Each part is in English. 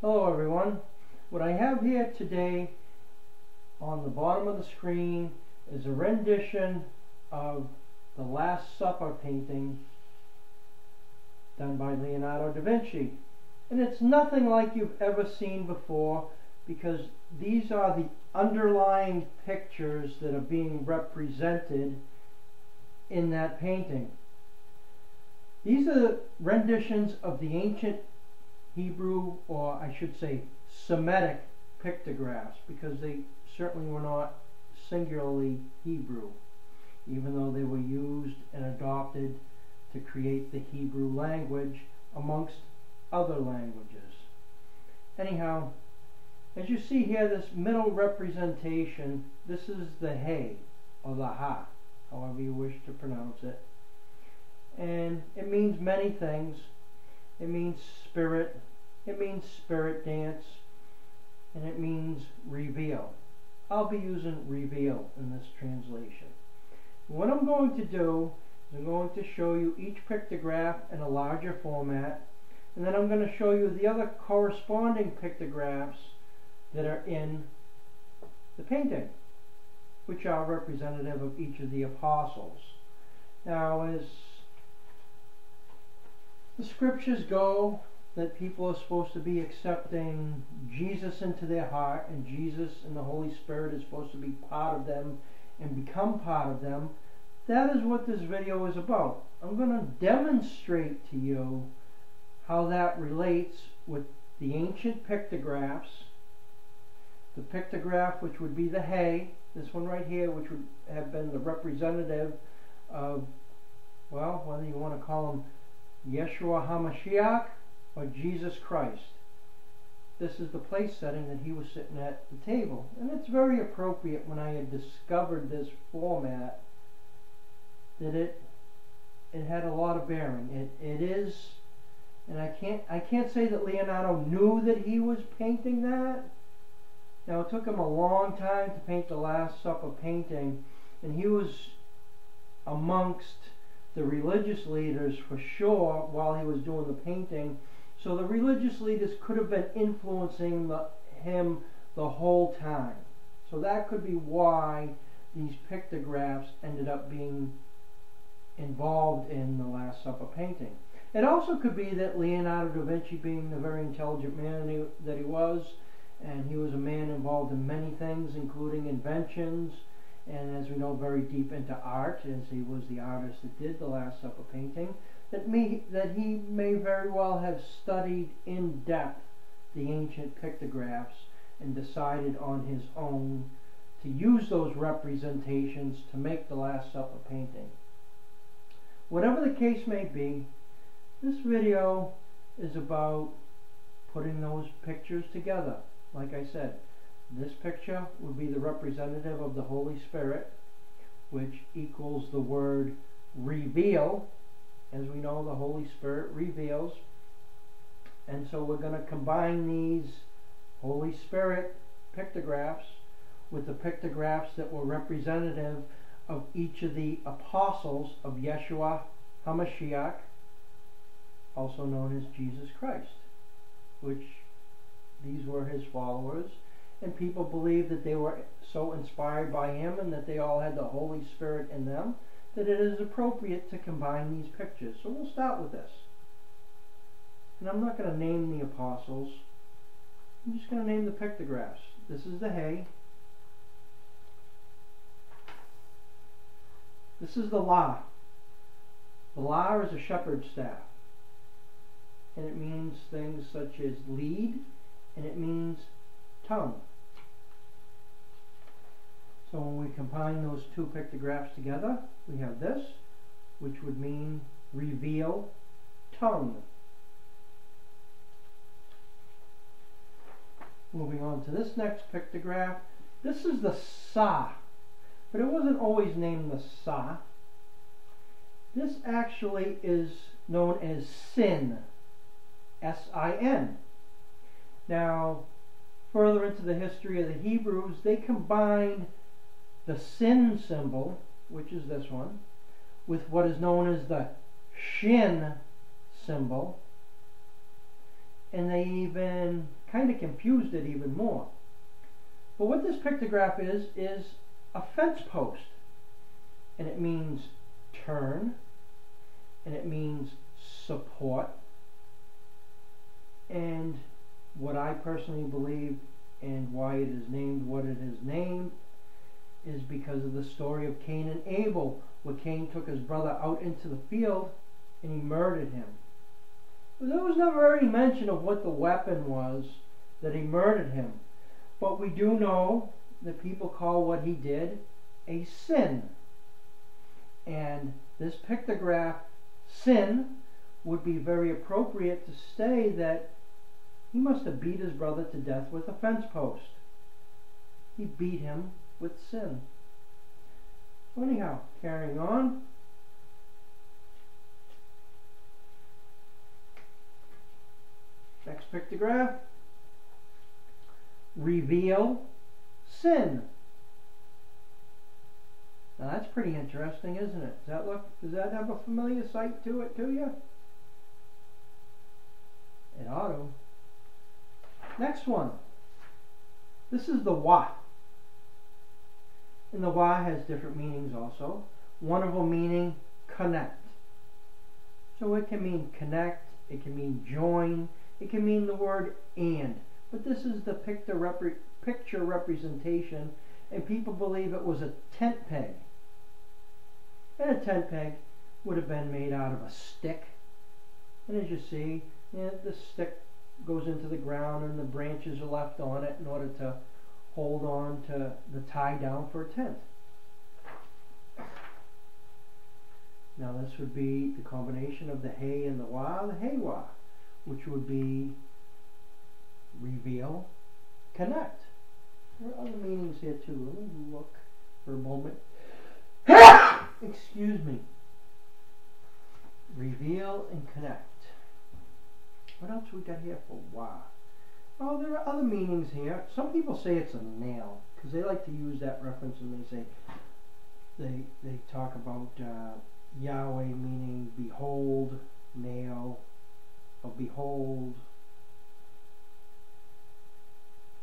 Hello everyone. What I have here today on the bottom of the screen is a rendition of the Last Supper painting done by Leonardo da Vinci. And it's nothing like you've ever seen before, because these are the underlying pictures that are being represented in that painting. These are renditions of the ancient Hebrew, or I should say Semitic pictographs, because they certainly were not singularly Hebrew, even though they were used and adopted to create the Hebrew language amongst other languages. Anyhow, as you see here, this middle representation, this is the He, or the Ha, however you wish to pronounce it. And it means many things. It means spirit, it means spirit dance, and it means reveal. I'll be using reveal in this translation. What I'm going to do is I'm going to show you each pictograph in a larger format, and then I'm going to show you the other corresponding pictographs that are in the painting, which are representative of each of the apostles. Now, as the scriptures go, that people are supposed to be accepting Jesus into their heart, and Jesus and the Holy Spirit is supposed to be part of them and become part of them. That is what this video is about. I'm going to demonstrate to you how that relates with the ancient pictographs. The pictograph, which would be the He, this one right here, which would have been the representative of, well, whether you want to call him Yeshua HaMashiach or Jesus Christ. This is the place setting that he was sitting at the table, and it's very appropriate when I had discovered this format that it had a lot of bearing. It is, and I can't say that Leonardo knew that he was painting that. Now, it took him a long time to paint the Last Supper painting, and he was amongst the religious leaders for sure while he was doing the painting. So the religious leaders could have been influencing him the whole time. So that could be why these pictographs ended up being involved in the Last Supper painting. It also could be that Leonardo da Vinci, being the very intelligent man that he was, and he was a man involved in many things, including inventions, and as we know, very deep into art, as he was the artist that did the Last Supper painting, that he may very well have studied in depth the ancient pictographs and decided on his own to use those representations to make the Last Supper painting. Whatever the case may be, this video is about putting those pictures together. Like I said, this picture would be the representative of the Holy Spirit, which equals the word reveal. As we know, the Holy Spirit reveals. And so we're going to combine these Holy Spirit pictographs with the pictographs that were representative of each of the apostles of Yeshua HaMashiach, also known as Jesus Christ, which these were his followers. And people believed that they were so inspired by him and that they all had the Holy Spirit in them that it is appropriate to combine these pictures. So we'll start with this. And I'm not going to name the apostles. I'm just going to name the pictographs. This is the He. This is the La. The La is a shepherd's staff. And it means things such as lead, and it means tongue. So when we combine those two pictographs together, we have this, which would mean reveal, tongue. Moving on to this next pictograph, this is the Sa, but it wasn't always named the Sa. This actually is known as Sin, S-I-N. Now, further into the history of the Hebrews, they combined the sin symbol, which is this one, with what is known as the Shin symbol, and they even kind of confused it even more. But what this pictograph is a fence post. And it means turn, and it means support. And what I personally believe, and why it is named what it is named, is because of the story of Cain and Abel, where Cain took his brother out into the field and he murdered him. But there was never any mention of what the weapon was that he murdered him. But we do know that people call what he did a sin. And this pictograph, sin, would be very appropriate to say that he must have beat his brother to death with a fence post. He beat him with sin. So anyhow, carrying on. Next pictograph. Reveal sin. Now that's pretty interesting, isn't it? Does that have a familiar sight to it to you? It ought to. Next one. This is the wa. And the wa has different meanings also. One of them meaning connect. So it can mean connect, it can mean join, it can mean the word and. But this is the picture representation, and people believe it was a tent peg. And a tent peg would have been made out of a stick. And as you see, the stick goes into the ground and the branches are left on it in order to hold on to the tie down for a tent. Now this would be the combination of the hay and the wa, the hay wa, which would be reveal, connect. There are other meanings here too. Let me look for a moment. Excuse me. Reveal and connect. What else we got here for wa? Oh, there are other meanings here. Some people say it's a nail because they like to use that reference, and they say they talk about Yahweh meaning behold, nail, or behold,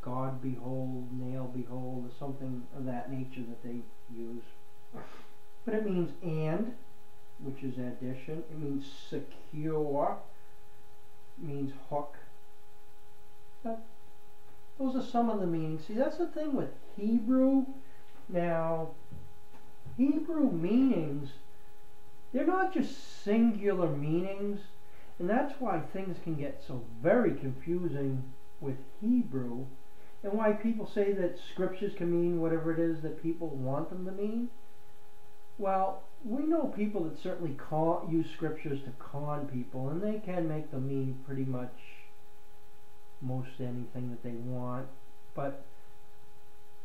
God behold, nail behold, or something of that nature that they use. But it means and, which is addition. It means secure. It means hook. Those are some of the meanings. See, that's the thing with Hebrew. Now, Hebrew meanings, they're not just singular meanings, and that's why things can get so very confusing with Hebrew, and why people say that scriptures can mean whatever it is that people want them to mean. Well, we know people that certainly use scriptures to con people, and they can make them mean pretty much most anything that they want. But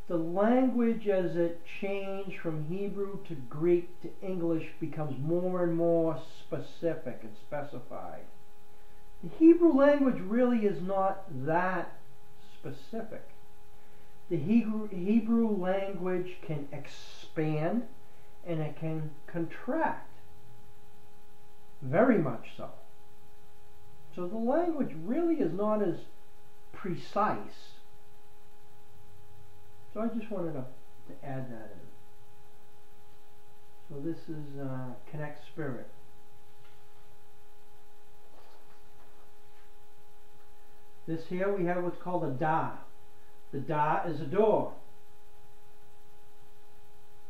the language, as it changed from Hebrew to Greek to English, becomes more and more specific and specified. The Hebrew language really is not that specific. The Hebrew language can expand and it can contract, very much so. So the language really is not as precise. So I just wanted to add that in. So this is Connect Spirit. This here we have what's called a da. The da is a door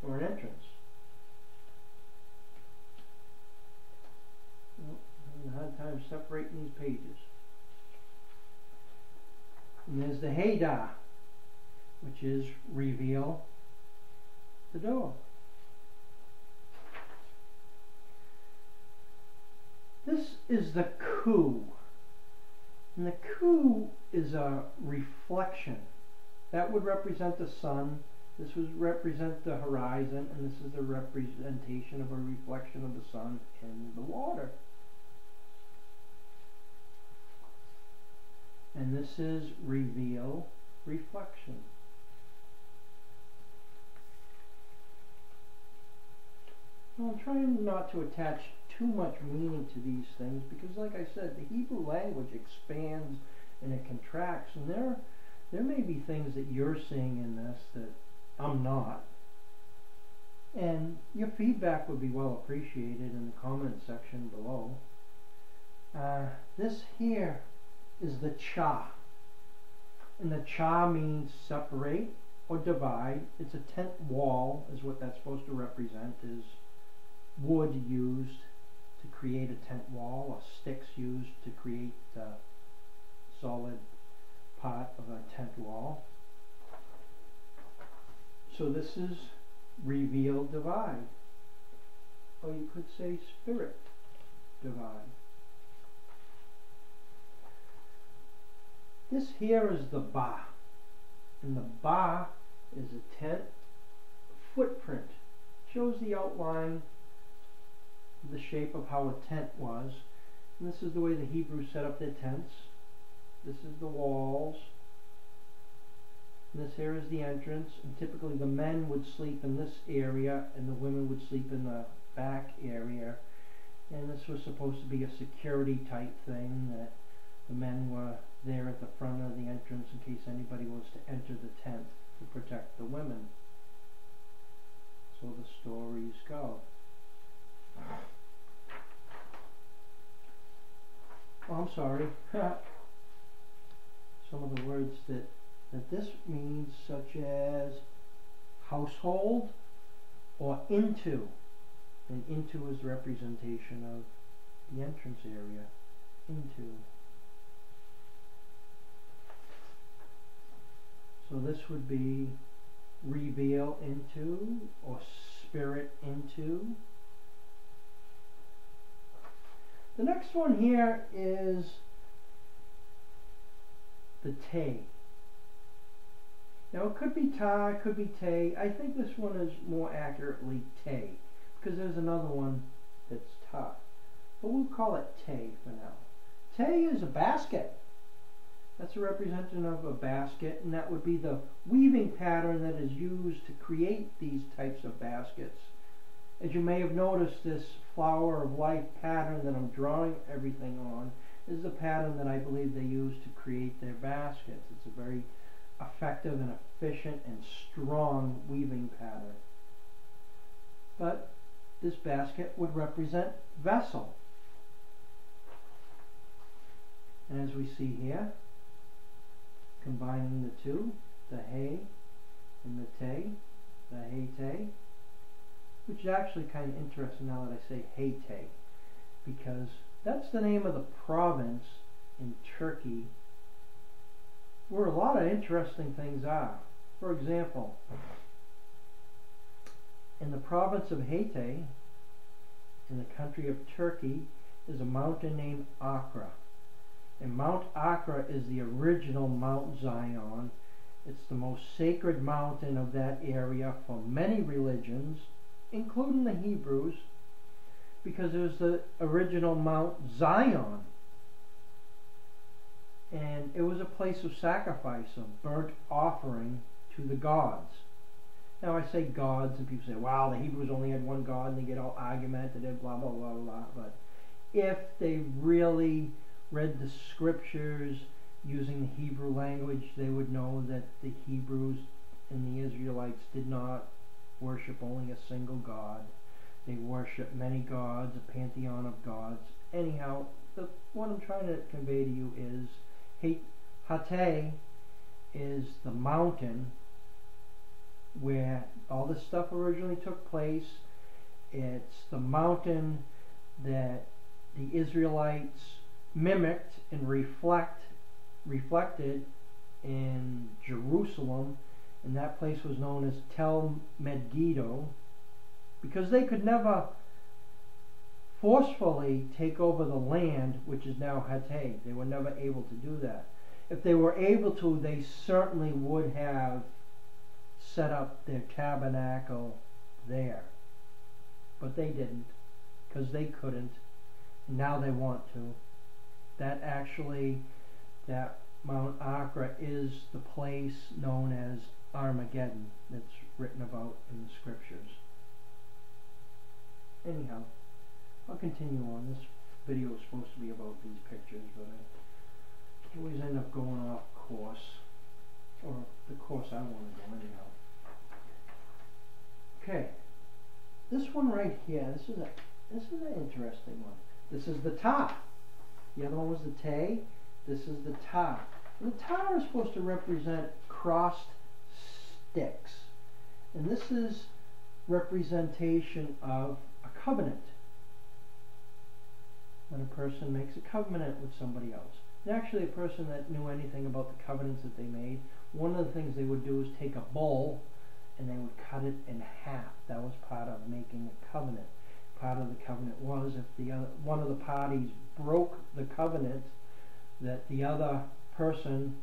or an entrance. I'm having a hard time separating these pages. And there's the hey da, which is reveal the door. This is the ku. And the ku is a reflection. That would represent the sun. This would represent the horizon, and this is the representation of a reflection of the sun in the water. And this is reveal, reflection. Well, I'm trying not to attach too much meaning to these things because, like I said, the Hebrew language expands and it contracts. And there may be things that you're seeing in this that I'm not. And your feedback would be well appreciated in the comment section below. This here is the cha. And the cha means separate or divide. It's a tent wall is what that's supposed to represent, is wood used to create a tent wall, or sticks used to create the solid part of a tent wall. So this is reveal divide, or you could say spirit divide. This here is the ba, and the ba is a tent footprint. Shows the outline, the shape of how a tent was, and this is the way the Hebrews set up their tents. This is the walls, and this here is the entrance, and typically the men would sleep in this area and the women would sleep in the back area. And this was supposed to be a security type thing, that the men were there at the front of the entrance in case anybody was to enter the tent to protect the women. So the stories go. Oh, I'm sorry. Some of the words that this means, such as household or into. And into is representation of the entrance area. Into. So this would be reveal into, or spirit into. The next one here is the te. Now it could be ta, it could be te. I think this one is more accurately te, because there's another one that's ta. But we'll call it te for now. Te is a basket. That's a representative of a basket, and that would be the weaving pattern that is used to create these types of baskets. As you may have noticed, this flower of life pattern that I'm drawing everything on is the pattern that I believe they use to create their baskets. It's a very effective and efficient and strong weaving pattern. But this basket would represent vessel. And as we see here, combining the two, the he and the te, the he-te, which is actually kind of interesting now that I say he-te, because that's the name of the province in Turkey where a lot of interesting things are. For example, in the province of Hatay, in the country of Turkey, is a mountain named Accra. And Mount Accra is the original Mount Zion. It's the most sacred mountain of that area for many religions, including the Hebrews, because it was the original Mount Zion. And it was a place of sacrifice, of burnt offering to the gods. Now I say gods, and people say, wow, the Hebrews only had one God, and they get all argumentative, blah, blah, blah, blah. But if they really read the scriptures using the Hebrew language, they would know that the Hebrews and the Israelites did not worship only a single God. They worship many gods, a pantheon of gods. Anyhow, what I'm trying to convey to you is Hatay is the mountain where all this stuff originally took place. It's the mountain that the Israelites mimicked and reflected in Jerusalem, and that place was known as Tel Megiddo, because they could never forcefully take over the land, which is now Hatay. They were never able to do that. If they were able to, they certainly would have set up their tabernacle there. But they didn't, because they couldn't, and now they want to. That Mount Accra is the place known as Armageddon that's written about in the scriptures. Anyhow, I'll continue on. This video is supposed to be about these pictures, but I always end up going I want to go anyhow. Okay, this one right here. This is an interesting one. This is the ta. The other one was the te. This is the ta. And the ta is supposed to represent crossed sticks, and this is representation of a covenant. When a person makes a covenant with somebody else. And actually, a person that knew anything about the covenants that they made, one of the things they would do is take a bull and they would cut it in half. That was part of making a covenant. Part of the covenant was if one of the parties broke the covenant, that the other person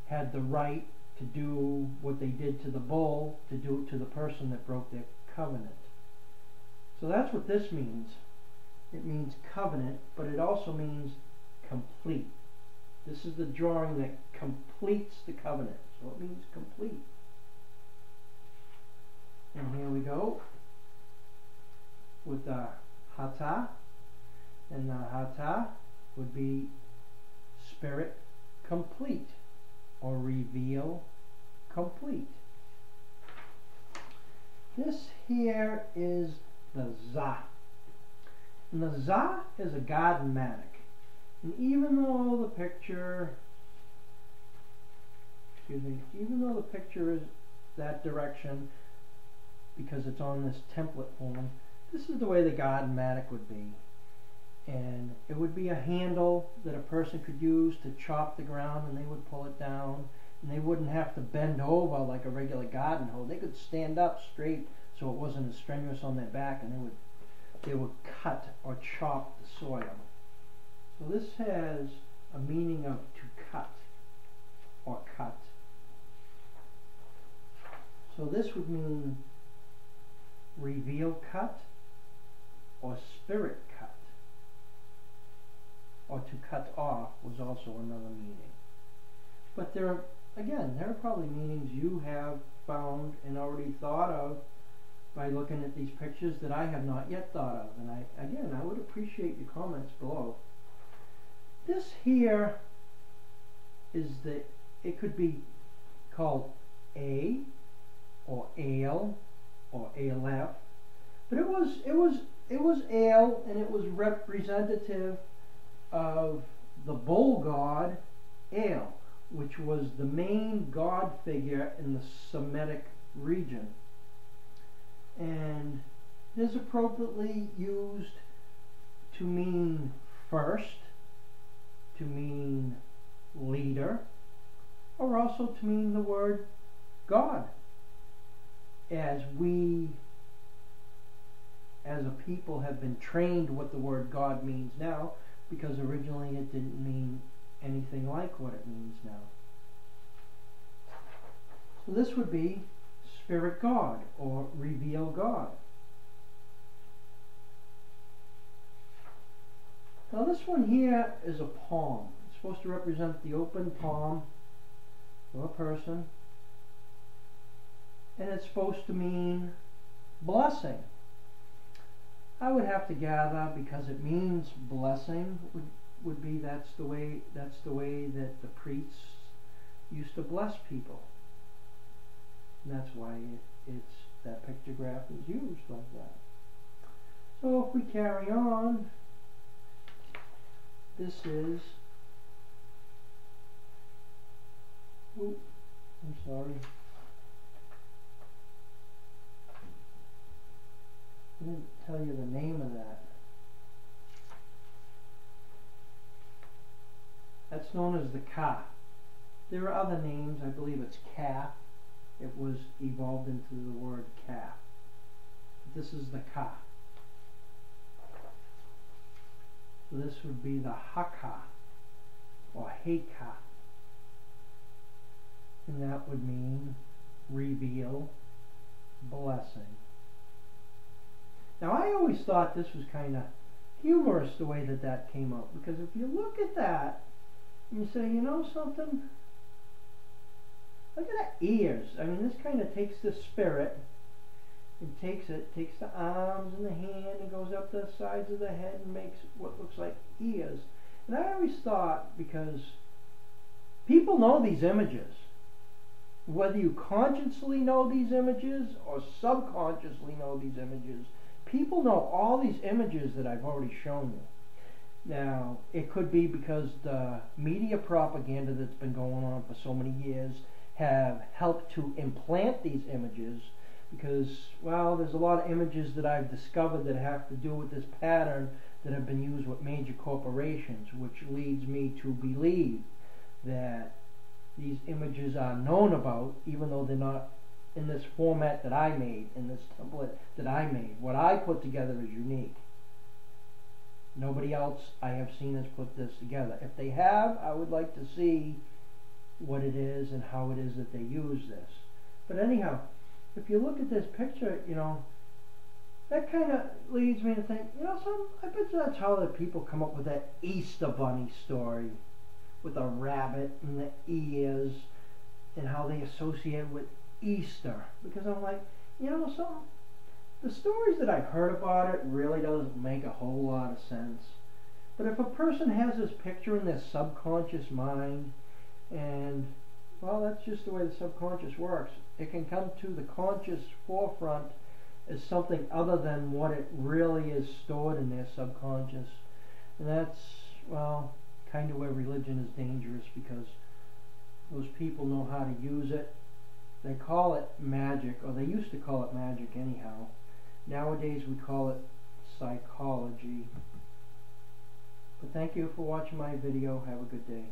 had the right to do what they did to the bull, to do it to the person that broke their covenant. So that's what this means. It means covenant, but it also means complete. This is the drawing that completes the covenant. So it means complete. And here we go with the hata. And the hata would be spirit complete, or reveal complete. This here is the za. And the za is a godmatic. And even though the picture, even though the picture is that direction, because it's on this template form, this is the way the godmatic would be. And it would be a handle that a person could use to chop the ground, and they would pull it down, and they wouldn't have to bend over like a regular garden hoe. They could stand up straight so it wasn't as strenuous on their back, and they would cut or chop the soil. So this has a meaning of to cut or cut. So this would mean reveal cut or spirit cut. Or to cut off was also another meaning. But there are probably meanings you have found and already thought of by looking at these pictures that I have not yet thought of. And I would appreciate your comments below. This here is it could be called A or ale or aleph, but it was ale, and it was representative of the bull god Ale, which was the main god figure in the Semitic region, and it is appropriately used to mean first, to mean leader, or also to mean the word God, as we as a people have been trained what the word God means now, because originally it didn't mean anything like what it means now. So this would be Spirit God or Reveal God. Now this one here is a palm. It's supposed to represent the open palm of a person, and it's supposed to mean blessing. I would have to gather, because it means blessing, would be that's the way that the priests used to bless people. And that's why that pictograph is used like that. So if we carry on, this is, oh, I'm sorry. I didn't tell you the name of that. That's known as the ka. There are other names. I believe it's ka. It was evolved into the word ka. But this is the ka. So this would be the haka or heka. And that would mean reveal, blessing. Now I always thought this was kind of humorous the way that came out, because if you look at that and you say, you know something, look at the ears. I mean, this kind of takes the spirit and takes the arms and the hand and goes up the sides of the head and makes what looks like ears. And I always thought, because people know these images, whether you consciously know these images or subconsciously know these images, people know all these images that I've already shown you. Now, it could be because the media propaganda that's been going on for so many years have helped to implant these images, because, well, there's a lot of images that I've discovered that have to do with this pattern that have been used with major corporations, which leads me to believe that these images are known about, even though they're not in this format that I made, in this template that I made. What I put together is unique. Nobody else I have seen has put this together. If they have, I would like to see what it is and how it is that they use this. But anyhow, if you look at this picture, you know, that kind of leads me to think, you know, I bet that's how the people come up with that Easter bunny story with a rabbit and the ears, and how they associate with Easter. Because I'm like, you know, the stories that I've heard about it really doesn't make a whole lot of sense. But if a person has this picture in their subconscious mind, and, well, that's just the way the subconscious works, it can come to the conscious forefront as something other than what it really is stored in their subconscious. And that's, well, kind of where religion is dangerous, because those people know how to use it. They call it magic, or they used to call it magic anyhow. Nowadays we call it psychology. But thank you for watching my video. Have a good day.